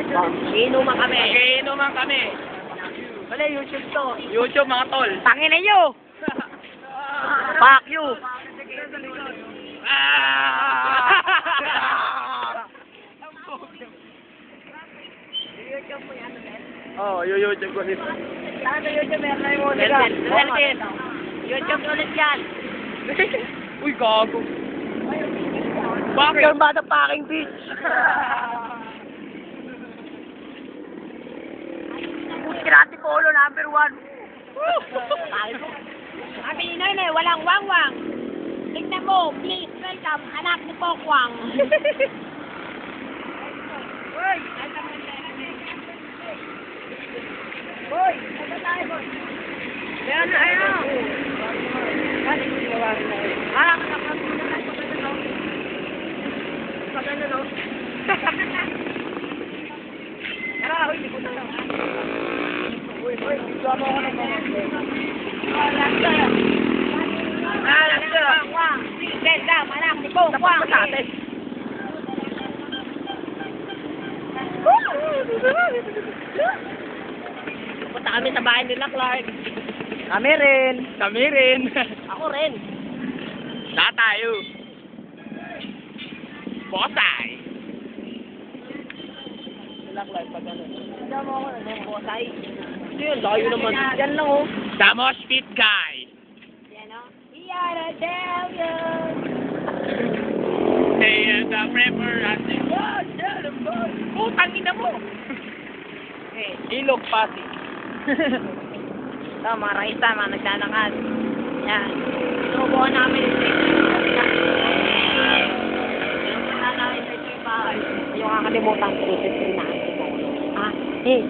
Inuman kami. Inuman kami. Wala, YouTube to. YouTube mga tol. Tangin na nyo! Fuck you! Oh, YouTube ko dito. Saan na YouTube? Meron na yung ulit. YouTube ulit yan. Uy, gago. Bakit? You're motherfucking bitch. Kirati Polo number 1. Sabi ni Noy, walang wangwang. Tignan mo, please welcome, anak ni Pokwang. Hoy, Boy, ano tayo, boy? Meron na, ayun. Ah, nakapagpunta tayo sa ganda, no? Sa ganda, no? Tara, hoy, di ko na lang. Uy, bigla mo ako ng mga. Lasta. Lasta. Wang, welcome, anak ni Pokwang. Tapos sa atin. Punta kami sa bahay nila, Clark. Kami rin. Kami rin. Ako rin. Lahat tayo. Bosay. Sila, Clark, pag ano. Hindi mo ako na ng bosay. Hindi yun, layo naman. Yan lang, oh. The Mosh Pit Guy. Yan, oh. Yan, a champion. Hey, the prepper at the putang ina mo. Ilog pati. Ito, mga raisa, mga naglalakad. Yan. Sinubukan namin yung yung kakalimutan ko sa sinahan ko. Ah, eh.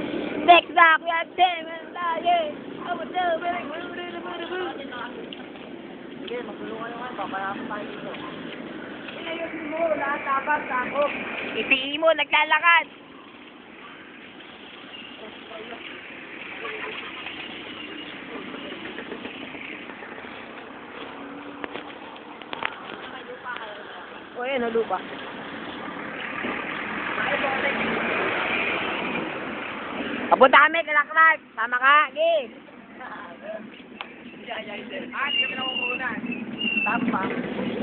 Sex up, we are demon, yeah. I was so very good. Sige, magulungan naman. Papayapin tayo dito. Inayusin mo, lahat dapat ako. Itiin mo, naglalakad. O, yan, lupa. Papunta kami, kalaklag. Tama ka, Gi.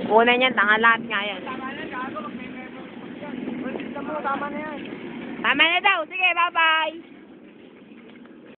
Una niyan, tanga lahat nga yan. Tama na daw. Sige, bye-bye.